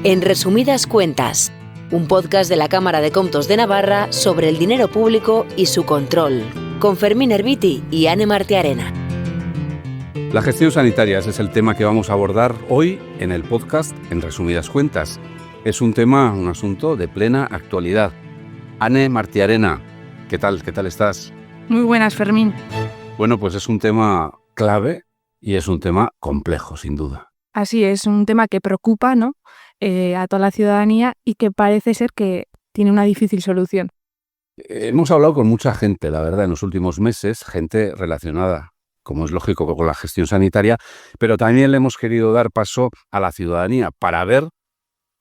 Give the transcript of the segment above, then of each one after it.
En resumidas cuentas, un podcast de la Cámara de Comptos de Navarra sobre el dinero público y su control, con Fermín Herbiti y Anne Martiarena. La gestión sanitaria, ese es el tema que vamos a abordar hoy en el podcast En resumidas cuentas. Es un asunto de plena actualidad. Anne Martiarena, ¿qué tal estás? Muy buenas, Fermín. Bueno, pues es un tema clave y es un tema complejo, sin duda. Así es, un tema que preocupa, ¿no?, a toda la ciudadanía y que parece ser que tiene una difícil solución. Hemos hablado con mucha gente, la verdad, en los últimos meses, gente relacionada, como es lógico, con la gestión sanitaria, pero también le hemos querido dar paso a la ciudadanía para ver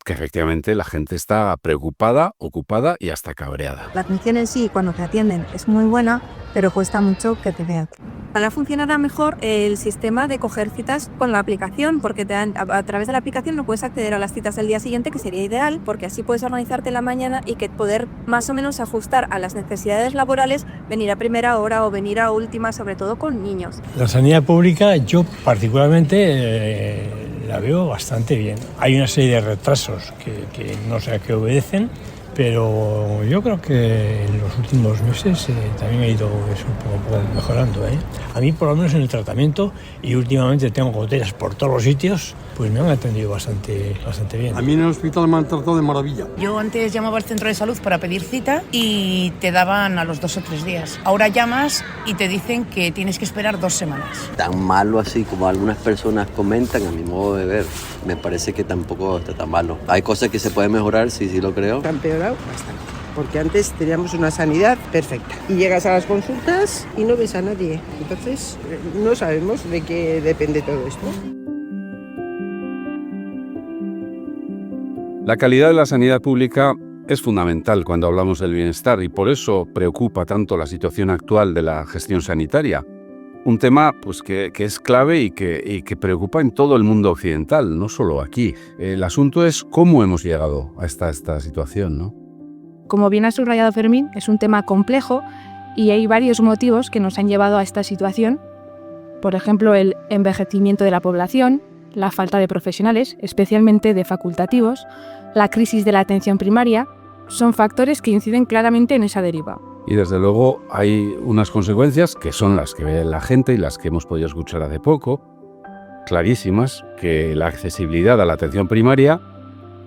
que efectivamente la gente está preocupada, ocupada y hasta cabreada. La atención en sí, cuando te atienden, es muy buena, pero cuesta mucho que te vean. Ahora funcionará mejor el sistema de coger citas con la aplicación, porque a través de la aplicación no puedes acceder a las citas del día siguiente, que sería ideal, porque así puedes organizarte en la mañana y que poder más o menos ajustar a las necesidades laborales, venir a primera hora o venir a última, sobre todo con niños. La sanidad pública, yo particularmente la veo bastante bien. Hay una serie de retrasos que no sé a qué obedecen, pero yo creo que en los últimos meses también ha ido eso un poco mejorando. A mí, por lo menos en el tratamiento, y últimamente tengo goteras por todos los sitios, pues me han atendido bastante bien. A mí en el hospital me han tratado de maravilla. Yo antes llamaba al centro de salud para pedir cita y te daban a los 2 o 3 días. Ahora llamas y te dicen que tienes que esperar 2 semanas. Tan malo así como algunas personas comentan, a mi modo de ver, me parece que tampoco está tan malo. Hay cosas que se pueden mejorar, sí lo creo. Han empeorado bastante, porque antes teníamos una sanidad perfecta y llegas a las consultas y no ves a nadie. Entonces no sabemos de qué depende todo esto. La calidad de la sanidad pública es fundamental cuando hablamos del bienestar y por eso preocupa tanto la situación actual de la gestión sanitaria. Un tema pues, que es clave y que preocupa en todo el mundo occidental, no solo aquí. El asunto es cómo hemos llegado a esta situación, ¿no? Como bien ha subrayado Fermín, es un tema complejo y hay varios motivos que nos han llevado a esta situación. Por ejemplo, el envejecimiento de la población, la falta de profesionales, especialmente de facultativos, la crisis de la atención primaria, son factores que inciden claramente en esa deriva. Y desde luego hay unas consecuencias que son las que ve la gente y las que hemos podido escuchar hace poco, clarísimas, que la accesibilidad a la atención primaria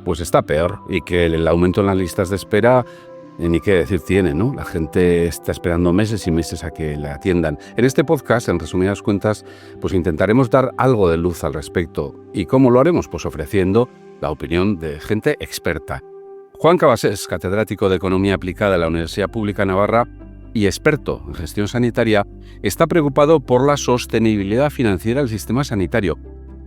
pues está peor y que el aumento en las listas de espera ni qué decir tiene, ¿no? La gente está esperando meses y meses a que la atiendan. En este podcast, en resumidas cuentas, pues intentaremos dar algo de luz al respecto. ¿Y cómo lo haremos? Pues ofreciendo la opinión de gente experta. Juan Cabasés, catedrático de Economía Aplicada de la Universidad Pública de Navarra y experto en gestión sanitaria, está preocupado por la sostenibilidad financiera del sistema sanitario.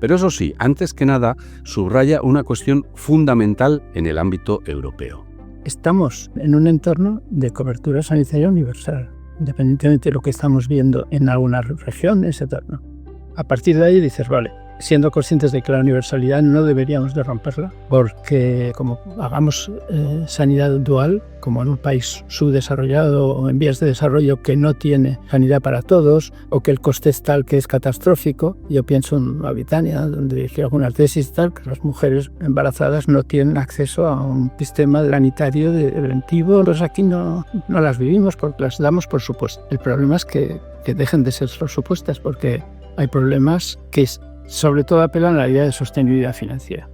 Pero eso sí, antes que nada, subraya una cuestión fundamental en el ámbito europeo. Estamos en un entorno de cobertura sanitaria universal, independientemente de lo que estamos viendo en algunas regiones, etc. A partir de ahí dices, vale, siendo conscientes de que la universalidad no deberíamos de romperla, porque como hagamos sanidad dual, como en un país subdesarrollado o en vías de desarrollo que no tiene sanidad para todos, o que el coste es tal que es catastrófico. Yo pienso en Mauritania, donde dije algunas tesis tal, que las mujeres embarazadas no tienen acceso a un sistema sanitario preventivo. Pues aquí no las vivimos porque las damos por supuesto. El problema es que dejen de ser supuestas, porque hay problemas que sobre todo apelan a la idea de sostenibilidad financiera.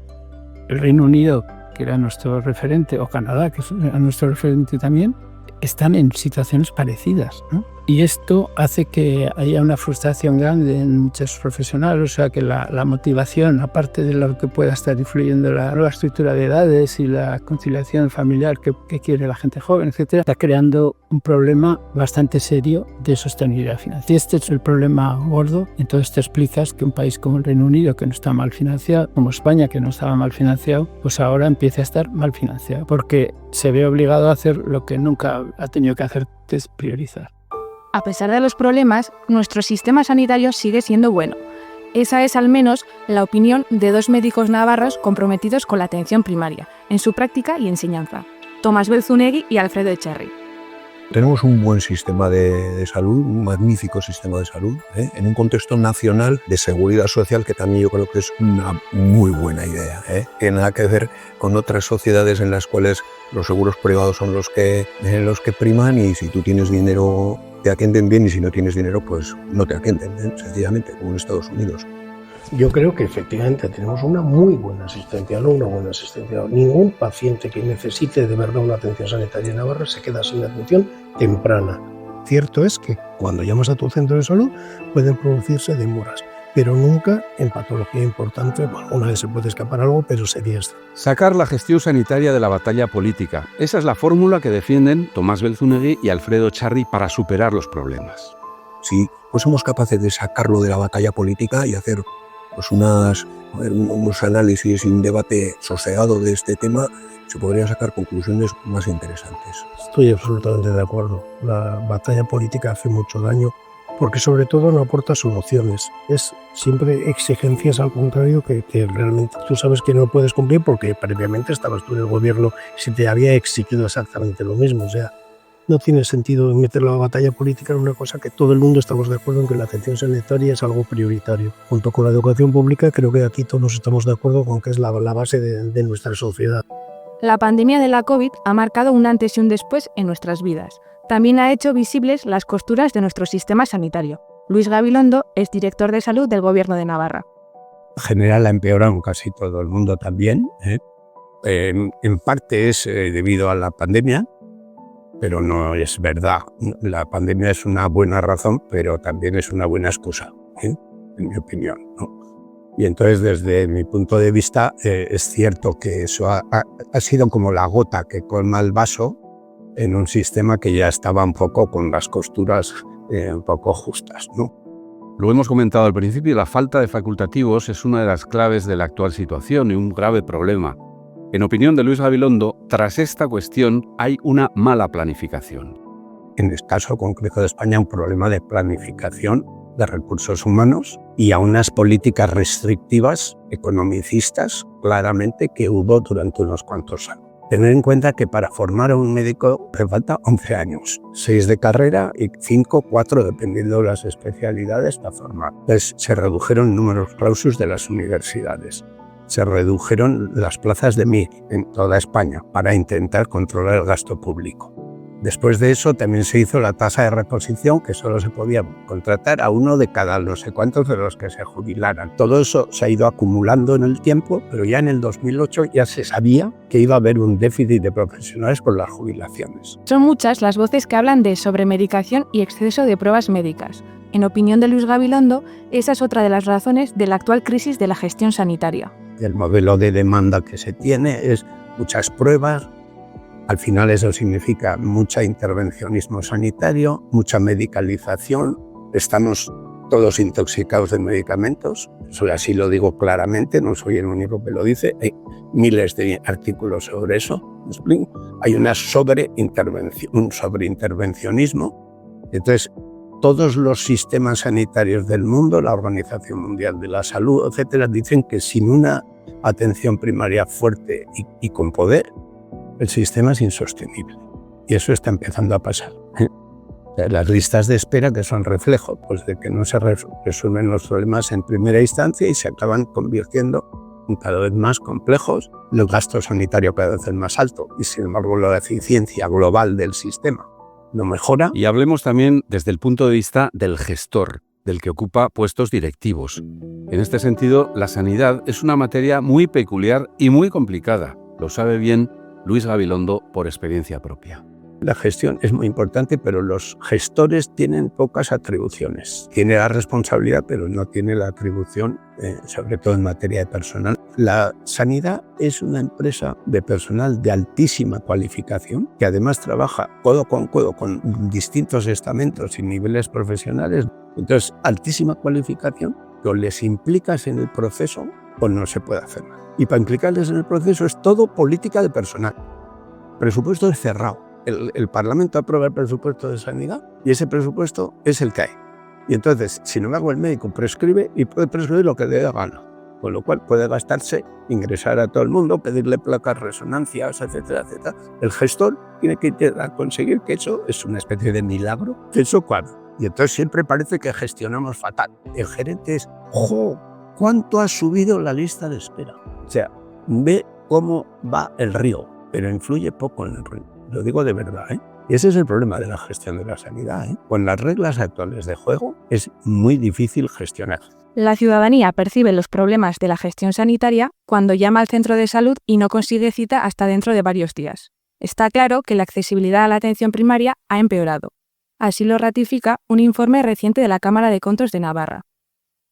El Reino Unido, que era nuestro referente, o Canadá, que era nuestro referente también, están en situaciones parecidas, ¿no? Y esto hace que haya una frustración grande en muchos profesionales, o sea que la motivación, aparte de lo que pueda estar influyendo la nueva estructura de edades y la conciliación familiar que quiere la gente joven, etcétera, está creando un problema bastante serio de sostenibilidad financiera. Este es el problema gordo. Entonces te explicas que un país como el Reino Unido, que no está mal financiado, como España, que no estaba mal financiado, pues ahora empieza a estar mal financiado, porque se ve obligado a hacer lo que nunca ha tenido que hacer, que es priorizar. A pesar de los problemas, nuestro sistema sanitario sigue siendo bueno. Esa es al menos la opinión de 2 médicos navarros comprometidos con la atención primaria, en su práctica y enseñanza, Tomás Belzunegui y Alfredo Echarri. Tenemos un buen sistema de salud, un magnífico sistema de salud, en un contexto nacional de seguridad social que también yo creo que es una muy buena idea. Tiene nada que ver con otras sociedades en las cuales los seguros privados son los que priman, y si tú tienes dinero te atienden bien y si no tienes dinero pues no te atienden, sencillamente, como en Estados Unidos. Yo creo que efectivamente tenemos una muy buena asistencia, no una buena asistencia. Ningún paciente que necesite de verdad una atención sanitaria en Navarra se queda sin atención temprana. Cierto es que cuando llamas a tu centro de salud pueden producirse demoras, pero nunca en patología importante. Bueno, una vez se puede escapar algo, pero sería esto. Sacar la gestión sanitaria de la batalla política. Esa es la fórmula que defienden Tomás Belzunegui y Alfredo Charri para superar los problemas. Si somos capaces de sacarlo de la batalla política y hacer pues unos análisis y un debate sosegado de este tema, se podrían sacar conclusiones más interesantes. Estoy absolutamente de acuerdo. La batalla política hace mucho daño porque sobre todo no aporta soluciones. Es siempre exigencias al contrario que realmente tú sabes que no puedes cumplir porque previamente estabas tú en el gobierno y se te había exigido exactamente lo mismo. O sea, no tiene sentido meter la batalla política en una cosa que todo el mundo estamos de acuerdo en que la atención sanitaria es algo prioritario. Junto con la educación pública, creo que aquí todos estamos de acuerdo con que es la base de nuestra sociedad. La pandemia de la COVID ha marcado un antes y un después en nuestras vidas. También ha hecho visibles las costuras de nuestro sistema sanitario. Luis Gabilondo es director de salud del Gobierno de Navarra. En general ha empeorado en casi todo el mundo también. En parte es debido a la pandemia, pero no es verdad. La pandemia es una buena razón, pero también es una buena excusa, en mi opinión, ¿no? Y entonces, desde mi punto de vista, es cierto que eso ha sido como la gota que colma el vaso en un sistema que ya estaba un poco con las costuras un poco justas, ¿no? Lo hemos comentado al principio, la falta de facultativos es una de las claves de la actual situación y un grave problema. En opinión de Luis Gabilondo, tras esta cuestión hay una mala planificación. En el caso concreto de España, un problema de planificación de recursos humanos y a unas políticas restrictivas, economicistas, claramente, que hubo durante unos cuantos años. Tener en cuenta que para formar a un médico hace falta 11 años, 6 de carrera y 5, 4, dependiendo de las especialidades, para formar. Entonces, se redujeron números clausus de las universidades. Se redujeron las plazas de MIR en toda España para intentar controlar el gasto público. Después de eso también se hizo la tasa de reposición, que solo se podía contratar a uno de cada no sé cuántos de los que se jubilaran. Todo eso se ha ido acumulando en el tiempo, pero ya en el 2008 ya se sabía que iba a haber un déficit de profesionales con las jubilaciones. Son muchas las voces que hablan de sobremedicación y exceso de pruebas médicas. En opinión de Luis Gabilondo, esa es otra de las razones de la actual crisis de la gestión sanitaria. El modelo de demanda que se tiene es muchas pruebas. Al final eso significa mucho intervencionismo sanitario, mucha medicalización. Estamos todos intoxicados de medicamentos. Eso así lo digo claramente, no soy el único que lo dice. Hay miles de artículos sobre eso. Hay una un sobreintervencionismo. Entonces, todos los sistemas sanitarios del mundo, la Organización Mundial de la Salud, etcétera, dicen que sin una atención primaria fuerte y con poder, el sistema es insostenible. Y eso está empezando a pasar. Las listas de espera, que son reflejo pues, de que no se resuelven los problemas en primera instancia y se acaban convirtiendo en cada vez más complejos, el gasto sanitario cada vez es más alto y sin embargo la eficiencia global del sistema no mejora. Y hablemos también desde el punto de vista del gestor, del que ocupa puestos directivos. En este sentido, la sanidad es una materia muy peculiar y muy complicada. Lo sabe bien Luis Gabilondo por experiencia propia. La gestión es muy importante, pero los gestores tienen pocas atribuciones. Tiene la responsabilidad, pero no tiene la atribución, sobre todo en materia de personal. La sanidad es una empresa de personal de altísima cualificación, que además trabaja codo con distintos estamentos y niveles profesionales. Entonces, altísima cualificación, que o les implicas en el proceso o no se puede hacer nada. Y para implicarles en el proceso es todo política de personal. Presupuesto es cerrado. El Parlamento aprueba el presupuesto de sanidad y ese presupuesto es el que hay. Y entonces, sin embargo, el médico prescribe y puede prescribir lo que le dé la gana. con lo cual puede gastarse, ingresar a todo el mundo, pedirle placas, resonancias, etcétera, etcétera. El gestor tiene que intentar conseguir que eso es una especie de milagro, que eso cuadra. Y entonces siempre parece que gestionamos fatal. El gerente es, ¡jo! ¿Cuánto ha subido la lista de espera? O sea, ve cómo va el río, pero influye poco en el río. Lo digo de verdad, ¿eh? Y ese es el problema de la gestión de la sanidad, ¿eh? Con las reglas actuales de juego es muy difícil gestionar. La ciudadanía percibe los problemas de la gestión sanitaria cuando llama al centro de salud y no consigue cita hasta dentro de varios días. Está claro que la accesibilidad a la atención primaria ha empeorado. Así lo ratifica un informe reciente de la Cámara de Comptos de Navarra.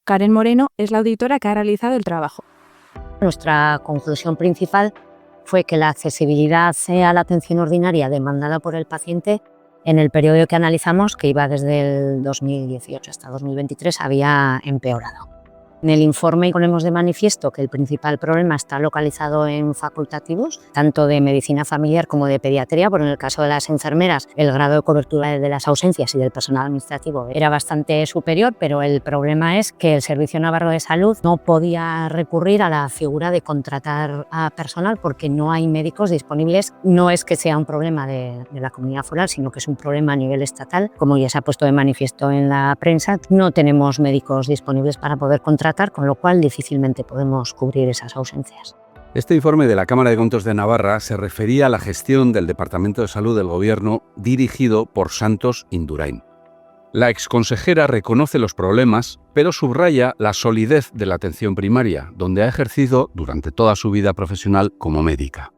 Karen Moreno es la auditora que ha realizado el trabajo. Nuestra conclusión principal fue que la accesibilidad a la atención ordinaria demandada por el paciente en el periodo que analizamos, que iba desde el 2018 hasta 2023, había empeorado. En el informe ponemos de manifiesto que el principal problema está localizado en facultativos, tanto de medicina familiar como de pediatría, porque en el caso de las enfermeras el grado de cobertura de las ausencias y del personal administrativo era bastante superior, pero el problema es que el Servicio Navarro de Salud no podía recurrir a la figura de contratar a personal porque no hay médicos disponibles. No es que sea un problema de la comunidad foral, sino que es un problema a nivel estatal. Como ya se ha puesto de manifiesto en la prensa, no tenemos médicos disponibles para poder contratar, con lo cual difícilmente podemos cubrir esas ausencias. Este informe de la Cámara de Comptos de Navarra se refería a la gestión del Departamento de Salud del Gobierno dirigido por Santos Indurain. La exconsejera reconoce los problemas, pero subraya la solidez de la atención primaria, donde ha ejercido durante toda su vida profesional como médica.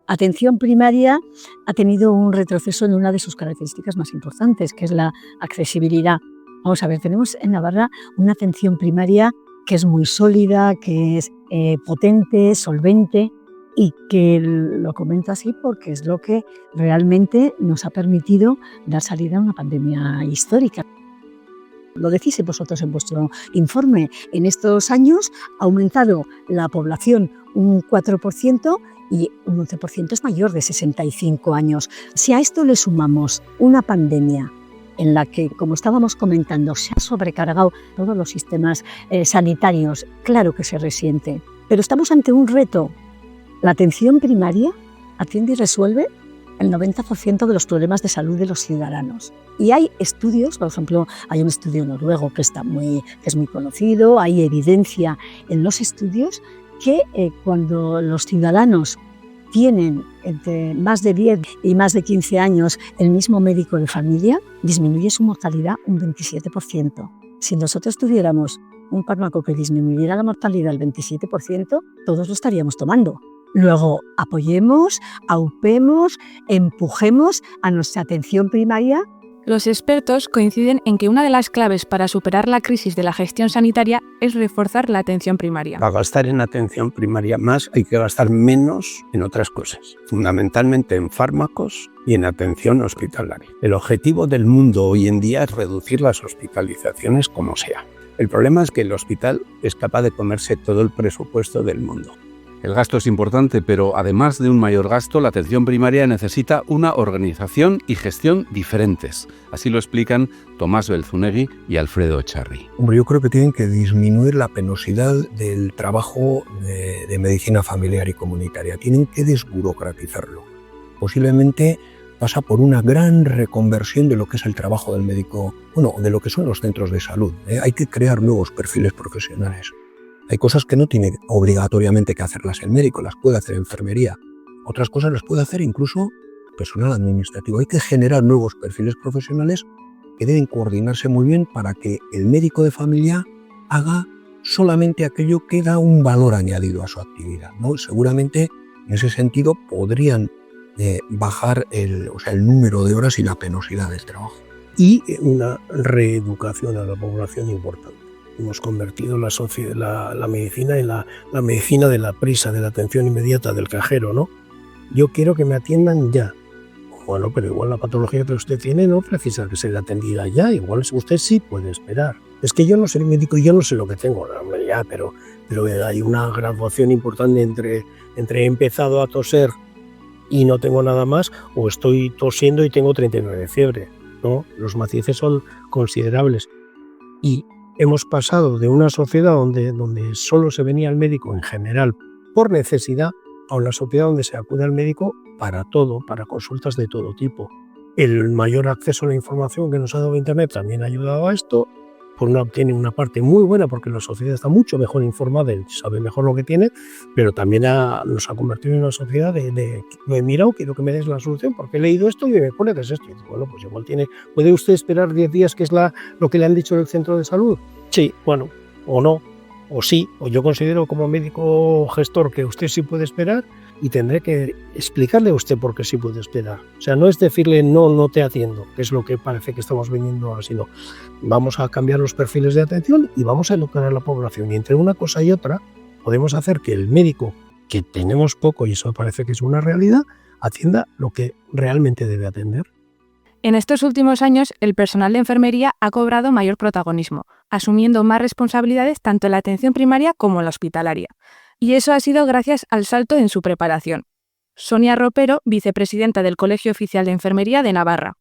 Atención primaria ha tenido un retroceso en una de sus características más importantes, que es la accesibilidad. Vamos a ver, tenemos en Navarra una atención primaria que es muy sólida, que es potente, solvente y que lo comento así porque es lo que realmente nos ha permitido dar salida a una pandemia histórica. Lo decís vosotros en vuestro informe. En estos años ha aumentado la población un 4% y un 11% es mayor de 65 años. Si a esto le sumamos una pandemia en la que, como estábamos comentando, se ha sobrecargado todos los sistemas sanitarios, claro que se resiente. Pero estamos ante un reto. La atención primaria atiende y resuelve el 90% de los problemas de salud de los ciudadanos. Y hay estudios, por ejemplo, hay un estudio noruego que es muy conocido, hay evidencia en los estudios que cuando los ciudadanos tienen entre más de 10 y más de 15 años el mismo médico de familia, disminuye su mortalidad un 27%. Si nosotros tuviéramos un fármaco que disminuyera la mortalidad al 27%, todos lo estaríamos tomando. Luego, apoyemos, aupemos, empujemos a nuestra atención primaria. Los expertos coinciden en que una de las claves para superar la crisis de la gestión sanitaria es reforzar la atención primaria. Para gastar en atención primaria más hay que gastar menos en otras cosas, fundamentalmente en fármacos y en atención hospitalaria. El objetivo del mundo hoy en día es reducir las hospitalizaciones como sea. El problema es que el hospital es capaz de comerse todo el presupuesto del mundo. El gasto es importante, pero además de un mayor gasto, la atención primaria necesita una organización y gestión diferentes. Así lo explican Tomás Belzunegui y Alfredo Echarri. Hombre, yo creo que tienen que disminuir la penosidad del trabajo de medicina familiar y comunitaria. Tienen que desburocratizarlo. Posiblemente pasa por una gran reconversión de lo que es el trabajo del médico, de lo que son los centros de salud. Hay que crear nuevos perfiles profesionales. Hay cosas que no tiene obligatoriamente que hacerlas el médico, las puede hacer enfermería. Otras cosas las puede hacer incluso personal administrativo. Hay que generar nuevos perfiles profesionales que deben coordinarse muy bien para que el médico de familia haga solamente aquello que da un valor añadido a su actividad, ¿no? Seguramente en ese sentido podrían bajar el número de horas y la penosidad del trabajo. Y una reeducación a la población importante. Hemos convertido la medicina en la medicina de la prisa, de la atención inmediata, del cajero, ¿no? Yo quiero que me atiendan ya. Bueno, pero igual la patología que usted tiene no precisa que ser atendida ya. Igual usted sí puede esperar. Es que yo no soy médico y yo no sé lo que tengo. No, ya, pero hay una graduación importante entre he empezado a toser y no tengo nada más, o estoy tosiendo y tengo 39 de fiebre, ¿no? Los matices son considerables. Y hemos pasado de una sociedad donde solo se venía al médico en general por necesidad a una sociedad donde se acude al médico para todo, para consultas de todo tipo. El mayor acceso a la información que nos ha dado Internet también ha ayudado a esto. Por una tiene una parte muy buena porque la sociedad está mucho mejor informada, sabe mejor lo que tiene, pero también nos ha convertido en una sociedad de lo he mirado, quiero que me des la solución porque he leído esto y me pone que es esto. Y digo, bueno, pues igual ¿puede usted esperar 10 días que es lo que le han dicho en el centro de salud? Sí, bueno, o no, o sí, o yo considero como médico gestor que usted sí puede esperar y tendré que explicarle a usted por qué sí puede esperar. O sea, no es decirle no te atiendo, que es lo que parece que estamos viniendo ahora, sino vamos a cambiar los perfiles de atención y vamos a educar a la población. Y entre una cosa y otra podemos hacer que el médico, que tenemos poco y eso parece que es una realidad, atienda lo que realmente debe atender. En estos últimos años, el personal de enfermería ha cobrado mayor protagonismo, asumiendo más responsabilidades tanto en la atención primaria como en la hospitalaria. Y eso ha sido gracias al salto en su preparación. Sonia Ropero, vicepresidenta del Colegio Oficial de Enfermería de Navarra.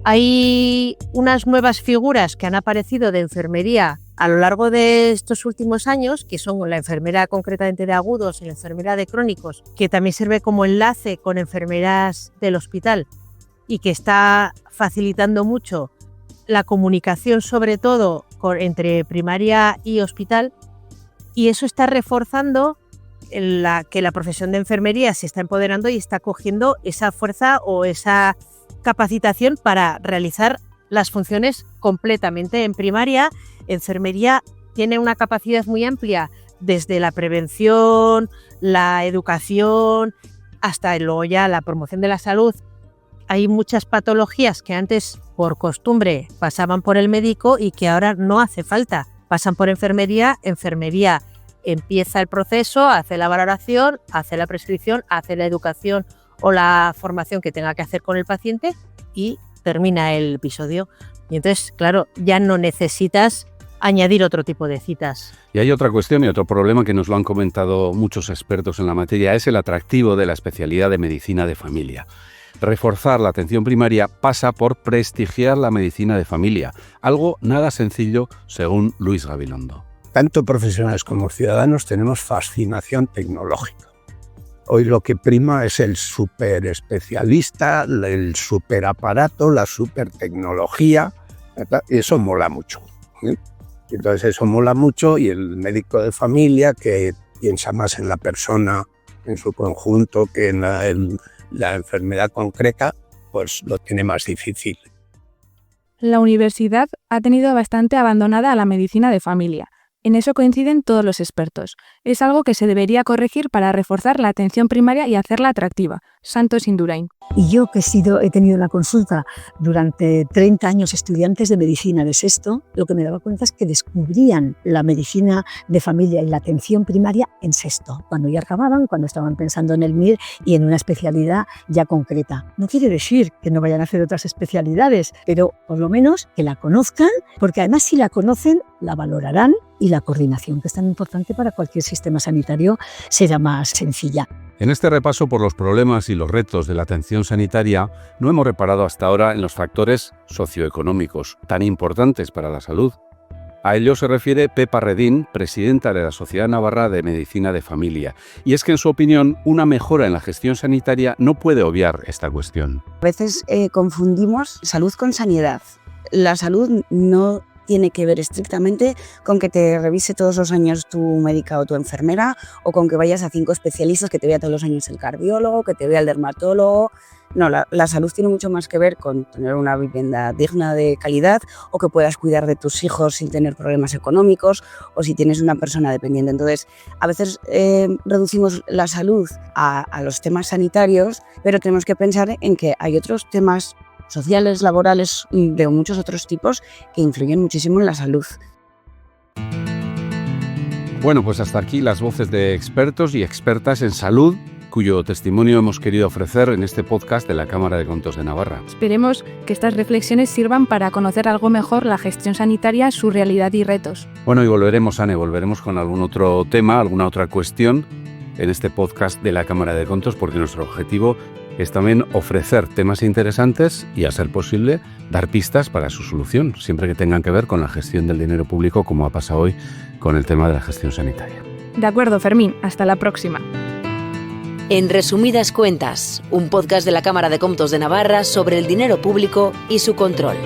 Hay unas nuevas figuras que han aparecido de enfermería a lo largo de estos últimos años, que son la enfermera concretamente de agudos y la enfermera de crónicos, que también sirve como enlace con enfermeras del hospital y que está facilitando mucho la comunicación, sobre todo entre primaria y hospital. Y eso está reforzando que la profesión de enfermería se está empoderando y está cogiendo esa fuerza o esa capacitación para realizar las funciones completamente. En primaria, enfermería tiene una capacidad muy amplia desde la prevención, la educación, hasta luego ya la promoción de la salud. Hay muchas patologías que antes, por costumbre, pasaban por el médico y que ahora no hace falta. Pasan por enfermería empieza el proceso, hace la valoración, hace la prescripción, hace la educación o la formación que tenga que hacer con el paciente y termina el episodio. Y entonces, claro, ya no necesitas añadir otro tipo de citas. Y hay otra cuestión y otro problema que nos lo han comentado muchos expertos en la materia, es el atractivo de la especialidad de medicina de familia. Reforzar la atención primaria pasa por prestigiar la medicina de familia, algo nada sencillo según Luis Gabilondo. Tanto profesionales como ciudadanos tenemos fascinación tecnológica. Hoy lo que prima es el super especialista, el super aparato, la super tecnología, y eso mola mucho, ¿eh? Entonces eso mola mucho y el médico de familia, que piensa más en la persona en su conjunto que en la enfermedad concreta, pues lo tiene más difícil. La universidad ha tenido bastante abandonada a la medicina de familia. En eso coinciden todos los expertos. Es algo que se debería corregir para reforzar la atención primaria y hacerla atractiva. Santos Indurain. Y yo que he tenido en la consulta durante 30 años estudiantes de medicina de sexto, lo que me daba cuenta es que descubrían la medicina de familia y la atención primaria en sexto, cuando ya acababan, cuando estaban pensando en el MIR y en una especialidad ya concreta. No quiere decir que no vayan a hacer otras especialidades, pero por lo menos que la conozcan, porque además si la conocen, la valorarán y la coordinación, que es tan importante para cualquier sistema sanitario, será más sencilla. En este repaso por los problemas y los retos de la atención sanitaria, no hemos reparado hasta ahora en los factores socioeconómicos, tan importantes para la salud. A ello se refiere Pepa Redín, presidenta de la Sociedad Navarra de Medicina de Familia. Y es que, en su opinión, una mejora en la gestión sanitaria no puede obviar esta cuestión. A veces confundimos salud con sanidad. La salud no tiene que ver estrictamente con que te revise todos los años tu médica o tu enfermera, o con que vayas a 5 especialistas, que te vea todos los años el cardiólogo, que te vea el dermatólogo. No, la salud tiene mucho más que ver con tener una vivienda digna, de calidad, o que puedas cuidar de tus hijos sin tener problemas económicos, o si tienes una persona dependiente. Entonces, a veces reducimos la salud a los temas sanitarios, pero tenemos que pensar en que hay otros temas sociales, laborales, de muchos otros tipos que influyen muchísimo en la salud. Bueno, pues hasta aquí las voces de expertos y expertas en salud, cuyo testimonio hemos querido ofrecer en este podcast de la Cámara de Contos de Navarra. Esperemos que estas reflexiones sirvan para conocer algo mejor la gestión sanitaria, su realidad y retos. Bueno, y volveremos, Ane, con algún otro tema, alguna otra cuestión en este podcast de la Cámara de Contos, porque nuestro objetivo es también ofrecer temas interesantes y, a ser posible, dar pistas para su solución, siempre que tengan que ver con la gestión del dinero público, como ha pasado hoy con el tema de la gestión sanitaria. De acuerdo, Fermín. Hasta la próxima. En resumidas cuentas, un podcast de la Cámara de Comptos de Navarra sobre el dinero público y su control.